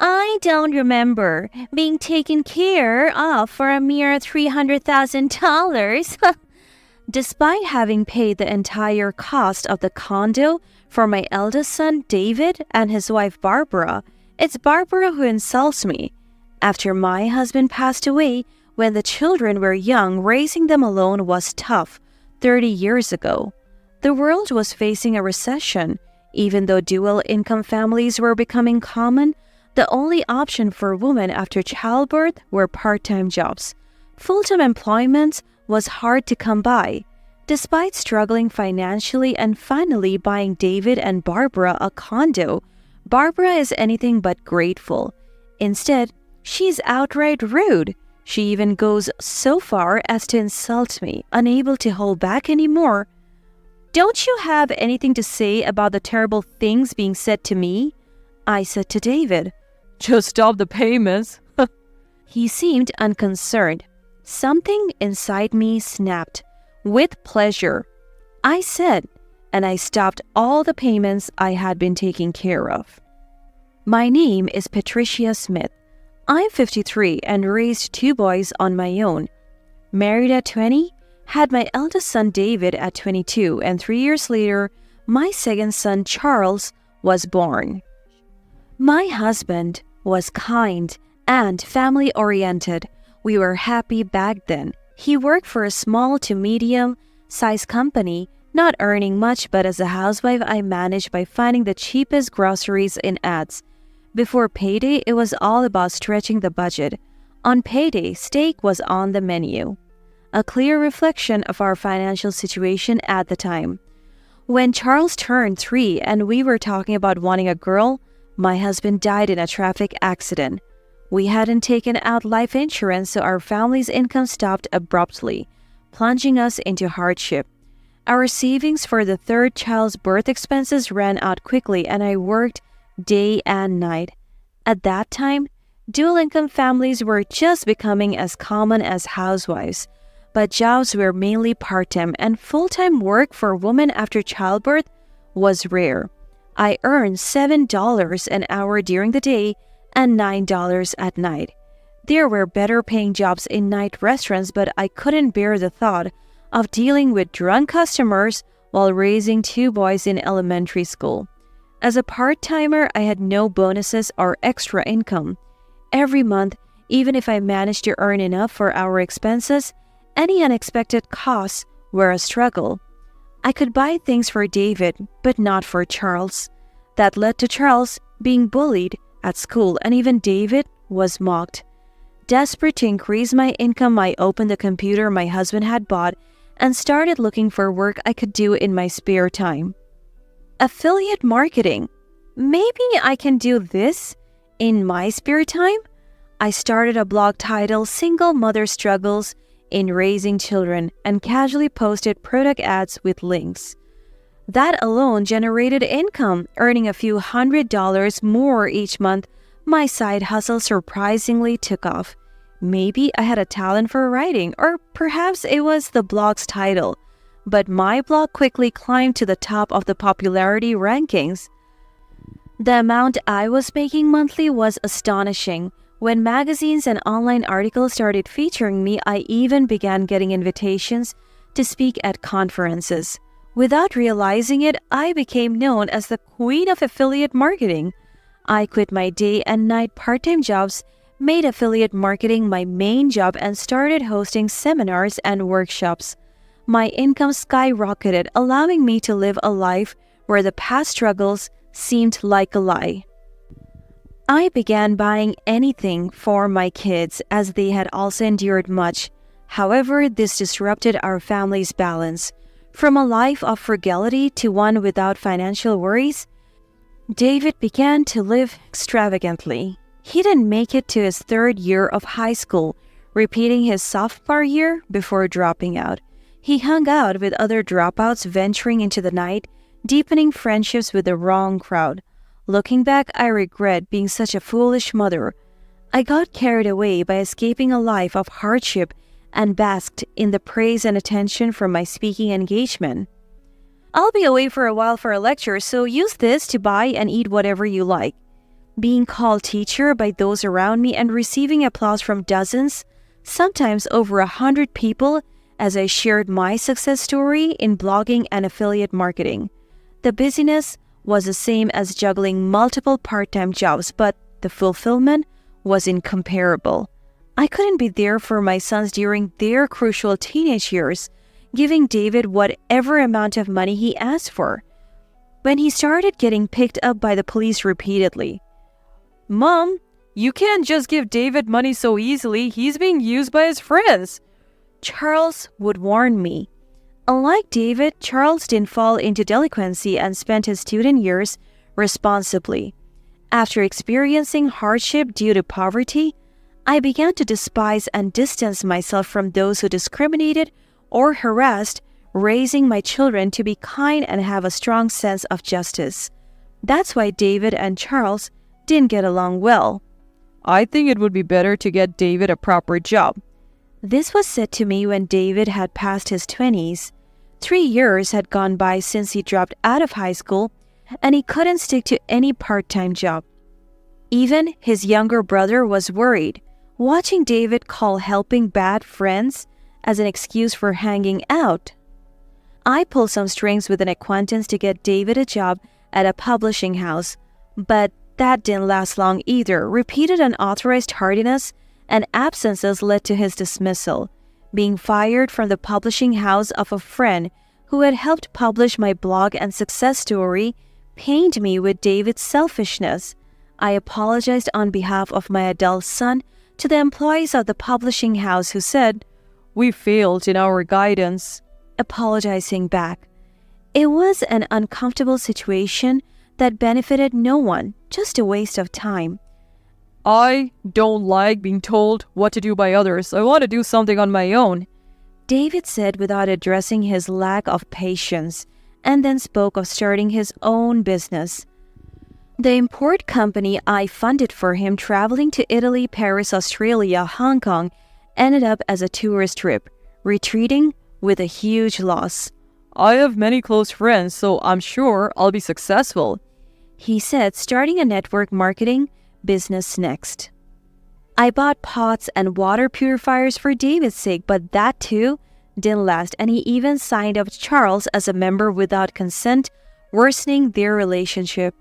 I don't remember being taken care of for a mere $300,000. Despite having paid the entire cost of the condo for my eldest son, David, and his wife, Barbara, it's Barbara who insults me. After my husband passed away, when the children were young, raising them alone was tough 30 years ago. The world was facing a recession. Even though dual-income families were becoming common, the only option for women after childbirth were part-time jobs. Full-time employment was hard to come by. Despite struggling financially and finally buying David and Barbara a condo, Barbara is anything but grateful. Instead, she's outright rude. She even goes so far as to insult me, unable to hold back anymore. "Don't you have anything to say about the terrible things being said to me?" I said to David. "Just stop the payments." He seemed unconcerned. Something inside me snapped. "With pleasure," I said, and I stopped all the payments I had been taking care of. My name is Patricia Smith. I'm 53 and raised 2 boys on my own. Married at 20, had my eldest son David at 22, and 3 years later, my second son Charles was born. My husband was kind and family-oriented. We were happy back then. He worked for a small to medium-sized company, not earning much, but as a housewife I managed by finding the cheapest groceries in ads. Before payday, it was all about stretching the budget. On payday, steak was on the menu. A clear reflection of our financial situation at the time. When Charles turned 3 and we were talking about wanting a girl, my husband died in a traffic accident. We hadn't taken out life insurance, so our family's income stopped abruptly, plunging us into hardship. Our savings for the 3rd child's birth expenses ran out quickly, and I worked day and night. At that time, dual-income families were just becoming as common as housewives, but jobs were mainly part-time, and full-time work for women after childbirth was rare. I earned $7 an hour during the day and $9 at night. There were better-paying jobs in night restaurants, but I couldn't bear the thought of dealing with drunk customers while raising 2 boys in elementary school. As a part-timer, I had no bonuses or extra income. Every month, even if I managed to earn enough for our expenses, any unexpected costs were a struggle. I could buy things for David, but not for Charles. That led to Charles being bullied at school, and even David was mocked. Desperate to increase my income, I opened the computer my husband had bought and started looking for work I could do in my spare time. Affiliate marketing. Maybe I can do this in my spare time? I started a blog titled Single Mother Struggles in Raising Children and casually posted product ads with links. That alone generated income, earning a few $100s more each month. My side hustle surprisingly took off. Maybe I had a talent for writing, or perhaps it was the blog's title. But my blog quickly climbed to the top of the popularity rankings. The amount I was making monthly was astonishing. When magazines and online articles started featuring me, I even began getting invitations to speak at conferences. Without realizing it, I became known as the queen of affiliate marketing. I quit my day and night part-time jobs, made affiliate marketing my main job, and started hosting seminars and workshops. My income skyrocketed, allowing me to live a life where the past struggles seemed like a lie. I began buying anything for my kids, as they had also endured much. However, this disrupted our family's balance. From a life of frugality to one without financial worries, David began to live extravagantly. He didn't make it to his 3rd year of high school, repeating his sophomore year before dropping out. He hung out with other dropouts, venturing into the night, deepening friendships with the wrong crowd. Looking back, I regret being such a foolish mother. I got carried away by escaping a life of hardship and basked in the praise and attention from my speaking engagement. "I'll be away for a while for a lecture, so use this to buy and eat whatever you like." being called teacher by those around me and receiving applause from dozens, sometimes over 100 people as I shared my success story in blogging and affiliate marketing. The busyness was the same as juggling multiple part-time jobs, but the fulfillment was incomparable. I couldn't be there for my sons during their crucial teenage years, giving David whatever amount of money he asked for. When he started getting picked up by the police repeatedly, Mom, you can't just give David money so easily. He's being used by his friends, Charles would warn me. Unlike David, Charles didn't fall into delinquency and spent his student years responsibly. After experiencing hardship due to poverty, I began to despise and distance myself from those who discriminated or harassed, raising my children to be kind and have a strong sense of justice. That's why David and Charles didn't get along well. I think it would be better to get David a proper job. This was said to me when David had passed his 20s. 3 years had gone by since he dropped out of high school, and he couldn't stick to any part-time job. Even his younger brother was worried, watching David call helping bad friends as an excuse for hanging out. I pulled some strings with an acquaintance to get David a job at a publishing house, but that didn't last long either. Repeated unauthorized tardiness and absences led to his dismissal. Being fired from the publishing house of a friend who had helped publish my blog and success story pained me with David's selfishness. I apologized on behalf of my adult son to the employees of the publishing house who said, "We failed in our guidance," apologizing back. It was an uncomfortable situation that benefited no one, just a waste of time. I don't like being told what to do by others. I want to do something on my own, David said without addressing his lack of patience, and then spoke of starting his own business. The import company I funded for him traveling to Italy, Paris, Australia, Hong Kong ended up as a tourist trip, retreating with a huge loss. I have many close friends, so I'm sure I'll be successful, he said, starting a network marketing business next. I bought pots and water purifiers for David's sake, but that too didn't last, and he even signed up Charles as a member without consent, worsening their relationship.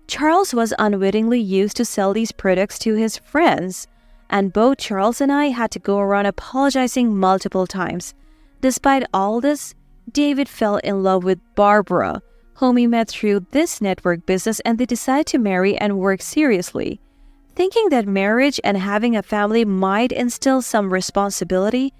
Charles was unwittingly used to sell these products to his friends, and both Charles and I had to go around apologizing multiple times. Despite all this, David fell in love with Barbara, whom he met through this network business, and they decided to marry and work seriously. Thinking that marriage and having a family might instill some responsibility,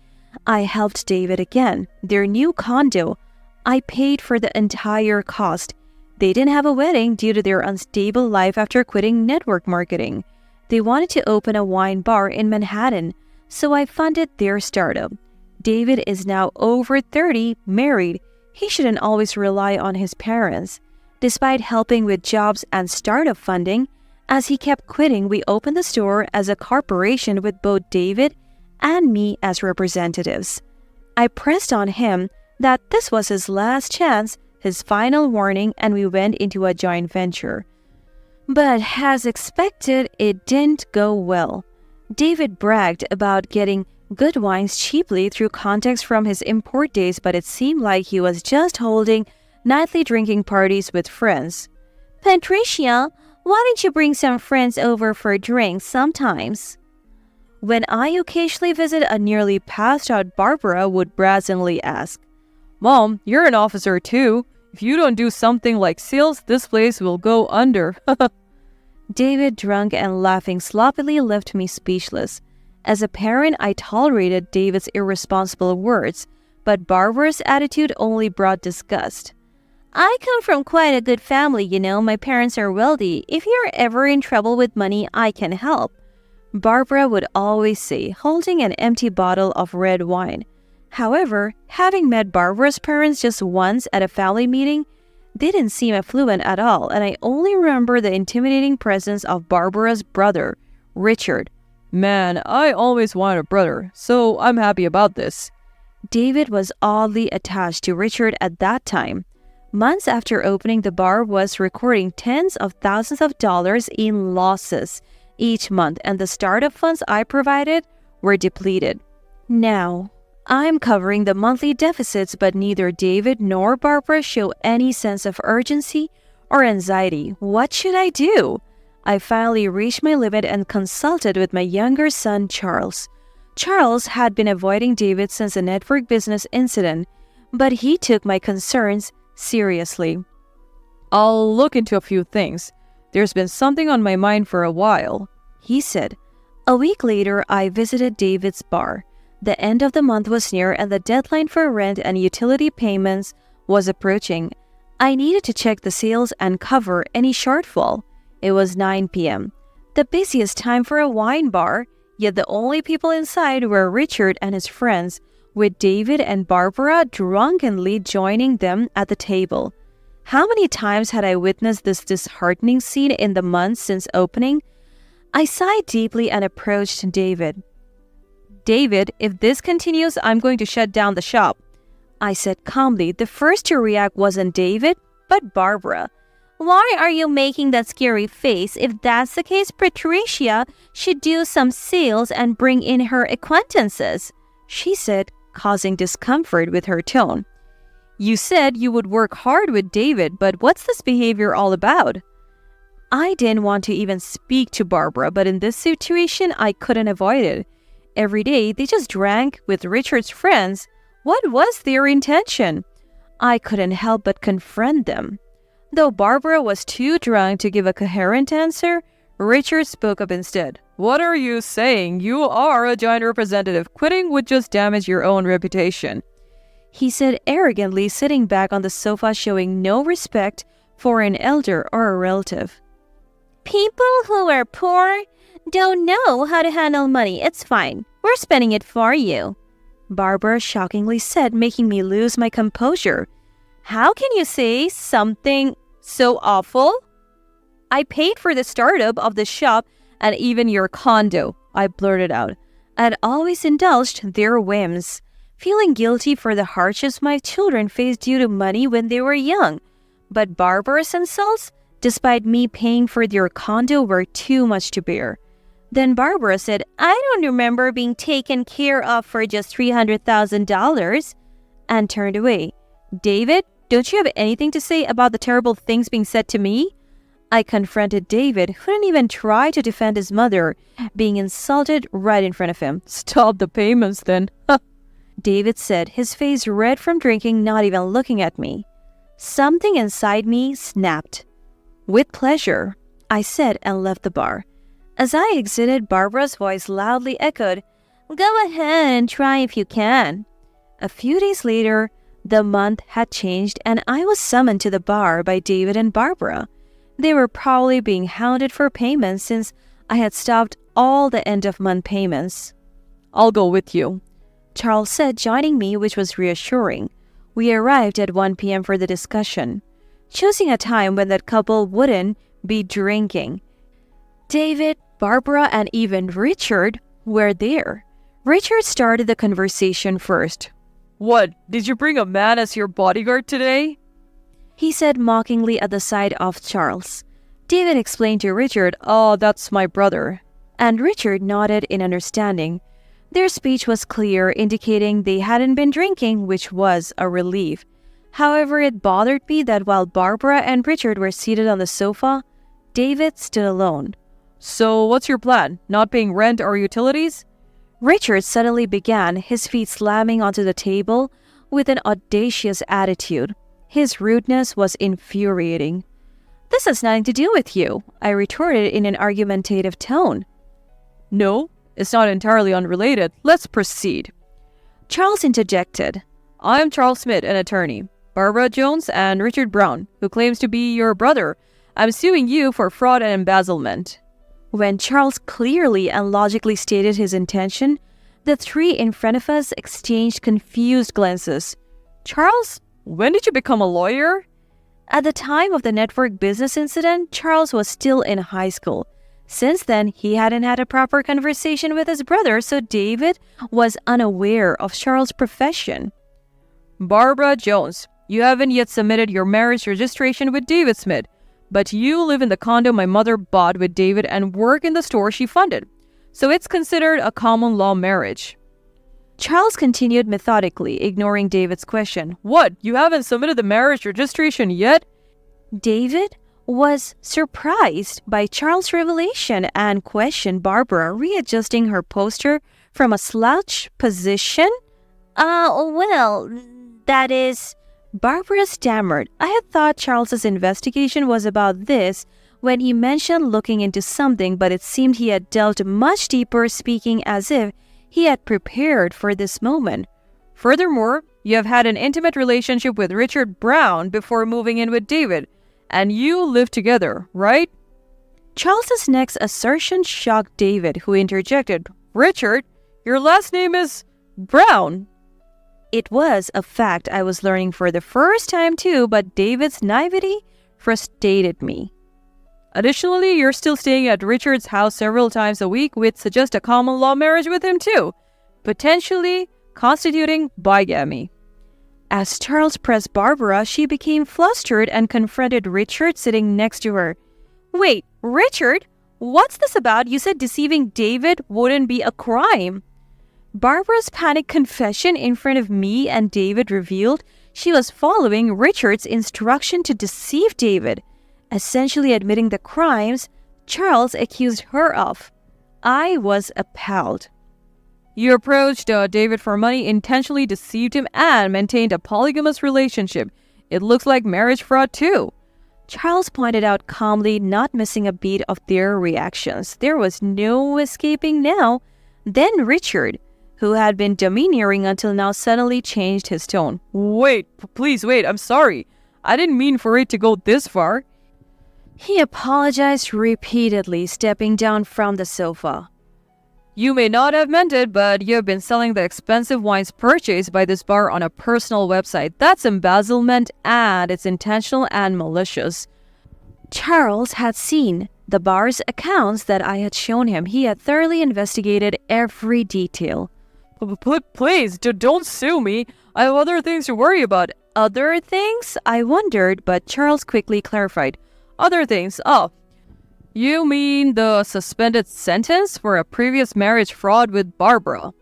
I helped David again. Their new condo, I paid for the entire cost. They didn't have a wedding due to their unstable life after quitting network marketing. They wanted to open a wine bar in Manhattan, so I funded their startup. David is now over 30, married. He shouldn't always rely on his parents. Despite helping with jobs and startup funding, as he kept quitting, we opened the store as a corporation with both David and me as representatives. I pressed on him that this was his last chance, his final warning, and we went into a joint venture. But as expected, it didn't go well. David bragged about getting good wines cheaply through contacts from his import days, but it seemed like he was just holding nightly drinking parties with friends. "Patricia, why don't you bring some friends over for drinks sometimes?" When I occasionally visit, a nearly passed out Barbara would brazenly ask, "Mom, you're an officer too. If you don't do something like sales, this place will go under." David, drunk and laughing sloppily, left me speechless. As a parent, I tolerated David's irresponsible words, but Barbara's attitude only brought disgust. "I come from quite a good family, you know. My parents are wealthy. If you're ever in trouble with money, I can help," Barbara would always say, holding an empty bottle of red wine. However, having met Barbara's parents just once at a family meeting, they didn't seem affluent at all, and I only remember the intimidating presence of Barbara's brother, Richard. "Man, I always wanted a brother, so I'm happy about this." David was oddly attached to Richard at that time. Months after opening, the bar was recording tens of thousands of dollars in losses each month, and the startup funds I provided were depleted. Now, I'm covering the monthly deficits, but neither David nor Barbara show any sense of urgency or anxiety. What should I do? I finally reached my limit and consulted with my younger son, Charles. Charles had been avoiding David since the network business incident, but he took my concerns seriously. I'll look into a few things. There's been something on my mind for a while, he said. A week later, I visited David's bar. The end of the month was near and the deadline for rent and utility payments was approaching. I needed to check the sales and cover any shortfall. It was 9 p.m., the busiest time for a wine bar, yet the only people inside were Richard and his friends, with David and Barbara drunkenly joining them at the table. How many times had I witnessed this disheartening scene in the months since opening? I sighed deeply and approached David. David, if this continues, I'm going to shut down the shop, I said calmly. The first to react wasn't David, but Barbara. Why are you making that scary face? If that's the case, Patricia should do some sales and bring in her acquaintances, she said, causing discomfort with her tone. You said you would work hard with David, but what's this behavior all about? I didn't want to even speak to Barbara, but in this situation, I couldn't avoid it. Every day, they just drank with Richard's friends. What was their intention? I couldn't help but confront them. Though Barbara was too drunk to give a coherent answer, Richard spoke up instead. What are you saying? You are a giant representative. Quitting would just damage your own reputation, he said arrogantly, sitting back on the sofa, showing no respect for an elder or a relative. People who are poor don't know how to handle money. It's fine. We're spending it for you, Barbara shockingly said, making me lose my composure. How can you say something so awful? I paid for the startup of the shop and even your condo, I blurted out. I'd always indulged their whims, feeling guilty for the hardships my children faced due to money when they were young. But Barbara's insults, despite me paying for their condo, were too much to bear. Then Barbara said, I don't remember being taken care of for just $300,000, and turned away. David, don't you have anything to say about the terrible things being said to me? I confronted David, who didn't even try to defend his mother, being insulted right in front of him. Stop the payments then, David said, his face red from drinking, not even looking at me. Something inside me snapped. With pleasure, I said, and left the bar. As I exited, Barbara's voice loudly echoed, Go ahead and try if you can. A few days later, the month had changed and I was summoned to the bar by David and Barbara. They were probably being hounded for payments since I had stopped all the end-of-month payments. I'll go with you, Charles said, joining me, which was reassuring. We arrived at 1 p.m. for the discussion, choosing a time when that couple wouldn't be drinking. David, Barbara, and even Richard were there. Richard started the conversation first. What, did you bring a man as your bodyguard today? He said mockingly at the sight of Charles. David explained to Richard, Oh, that's my brother. And Richard nodded in understanding. Their speech was clear, indicating they hadn't been drinking, which was a relief. However, it bothered me that while Barbara and Richard were seated on the sofa, David stood alone. So what's your plan? Not paying rent or utilities? Richard suddenly began, his feet slamming onto the table with an audacious attitude. His rudeness was infuriating. This has nothing to do with you, I retorted in an argumentative tone. No, it's not entirely unrelated. Let's proceed. Charles interjected. I'm Charles Smith, an attorney. Barbara Jones and Richard Brown, who claims to be your brother. I'm suing you for fraud and embezzlement. When Charles clearly and logically stated his intention, the three in front of us exchanged confused glances. Charles, when did you become a lawyer? At the time of the network business incident, Charles was still in high school. Since then, he hadn't had a proper conversation with his brother, so David was unaware of Charles' profession. Barbara Jones, You haven't yet submitted your marriage registration with David Smith, but you live in the condo my mother bought with David and work in the store she funded. So it's considered a common law marriage. Charles continued methodically, ignoring David's question. What? You haven't submitted the marriage registration yet? David was surprised by Charles' revelation and questioned Barbara, readjusting her posture from a slouch position. That is... Barbara stammered. I had thought Charles's investigation was about this when he mentioned looking into something, but it seemed he had delved much deeper, speaking as if he had prepared for this moment. Furthermore, you have had an intimate relationship with Richard Brown before moving in with David, and you live together, right? Charles's next assertion shocked David, who interjected, Richard, your last name is Brown. It was a fact I was learning for the first time too, but David's naivety frustrated me. Additionally, you're still staying at Richard's house several times a week, which suggests a common law marriage with him too, potentially constituting bigamy. As Charles pressed Barbara, she became flustered and confronted Richard sitting next to her. Wait, Richard? What's this about? You said deceiving David wouldn't be a crime. Barbara's panicked confession in front of me and David revealed she was following Richard's instruction to deceive David, essentially admitting the crimes Charles accused her of. I was appalled. You approached David for money, intentionally deceived him, and maintained a polygamous relationship. It looks like marriage fraud too. Charles pointed out calmly, not missing a beat of their reactions. There was no escaping now. Then Richard, who had been domineering until now, suddenly changed his tone. Please wait, I'm sorry. I didn't mean for it to go this far. He apologized repeatedly, stepping down from the sofa. You may not have meant it, but you have been selling the expensive wines purchased by this bar on a personal website. That's embezzlement, and it's intentional and malicious. Charles had seen the bar's accounts that I had shown him. He had thoroughly investigated every detail. Please, don't sue me. I have other things to worry about. Other things? I wondered, but Charles quickly clarified. Other things? Oh, you mean the suspended sentence for a previous marriage fraud with Barbara.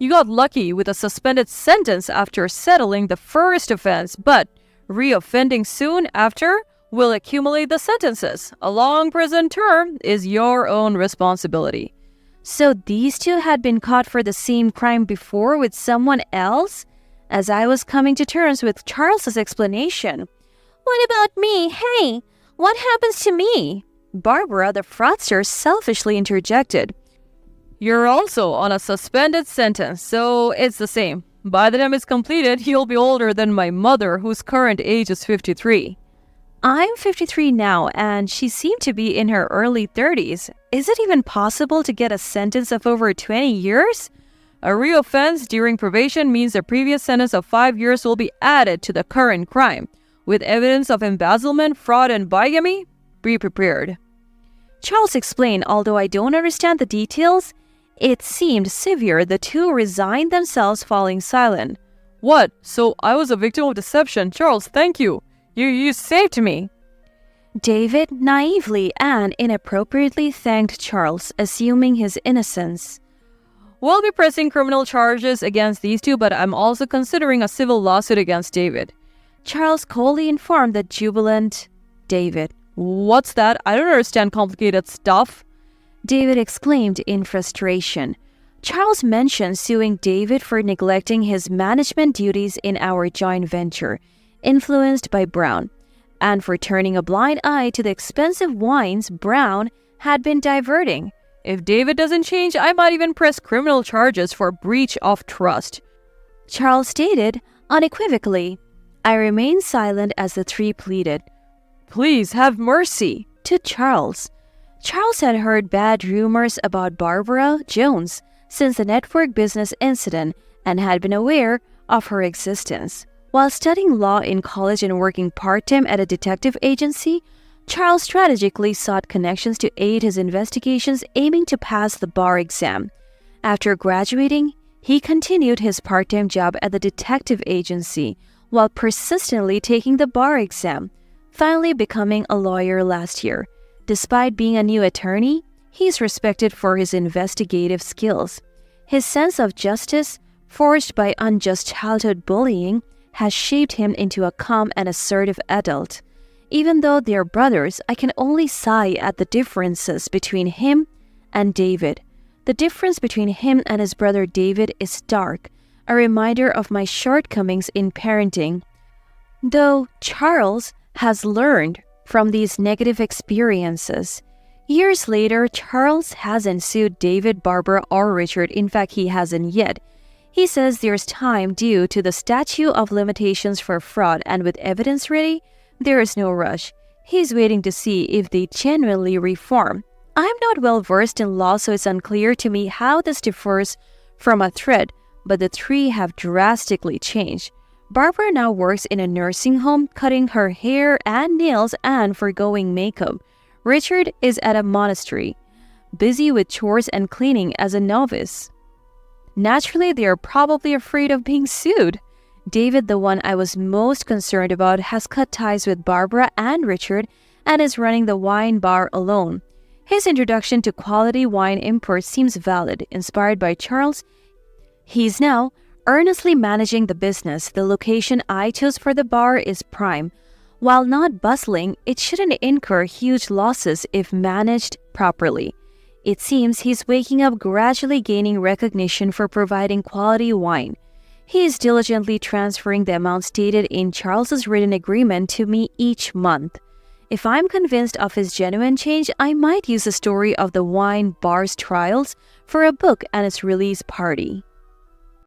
You got lucky with a suspended sentence after settling the first offense, but reoffending soon after will accumulate the sentences. A long prison term is your own responsibility. So these two had been caught for the same crime before with someone else? As I was coming to terms with Charles's explanation. What about me? Hey, what happens to me? Barbara, the fraudster, selfishly interjected. You're also on a suspended sentence, so it's the same. By the time it's completed, you'll be older than my mother, whose current age is 53. I'm 53 now, and she seemed to be in her early 30s. Is it even possible to get a sentence of over 20 years? A reoffense during probation means the previous sentence of 5 years will be added to the current crime. With evidence of embezzlement, fraud, and bigamy, be prepared. Charles explained, although I don't understand the details. It seemed severe. The two resigned themselves, falling silent. What? So I was a victim of deception. Charles, thank you. You saved me. David naively and inappropriately thanked Charles, assuming his innocence. We'll be pressing criminal charges against these two, but I'm also considering a civil lawsuit against David. Charles coldly informed the jubilant David. What's that? I don't understand complicated stuff. David exclaimed in frustration. Charles mentioned suing David for neglecting his management duties in our joint venture, influenced by Brown, and for turning a blind eye to the expensive wines Brown had been diverting. If David doesn't change, I might even press criminal charges for breach of trust. Charles stated unequivocally. I remained silent as the three pleaded. Please have mercy. To Charles. Charles had heard bad rumors about Barbara Jones since the network business incident and had been aware of her existence. While studying law in college and working part-time at a detective agency, Charles strategically sought connections to aid his investigations, aiming to pass the bar exam. After graduating, he continued his part-time job at the detective agency while persistently taking the bar exam, finally becoming a lawyer last year. Despite being a new attorney, he's respected for his investigative skills. His sense of justice, forged by unjust childhood bullying, has shaped him into a calm and assertive adult. Even though they're brothers, I can only sigh at the differences between him and David. The difference between him and his brother David is stark, a reminder of my shortcomings in parenting. Though Charles has learned from these negative experiences. Years later, Charles hasn't sued David, Barbara, or Richard. In fact, he hasn't yet. He says there's time due to the statute of limitations for fraud, and with evidence ready, there is no rush. He's waiting to see if they genuinely reform. I'm not well versed in law, so it's unclear to me how this differs from a threat, but the three have drastically changed. Barbara now works in a nursing home, cutting her hair and nails and foregoing makeup. Richard is at a monastery, busy with chores and cleaning as a novice. Naturally, they are probably afraid of being sued. David, the one I was most concerned about, has cut ties with Barbara and Richard and is running the wine bar alone. His introduction to quality wine imports seems valid. Inspired by Charles, he's now earnestly managing the business. The location I chose for the bar is prime. While not bustling, it shouldn't incur huge losses if managed properly. It seems he's waking up, gradually gaining recognition for providing quality wine. He is diligently transferring the amount stated in Charles's written agreement to me each month. If I'm convinced of his genuine change, I might use the story of the wine bar's trials for a book and its release party.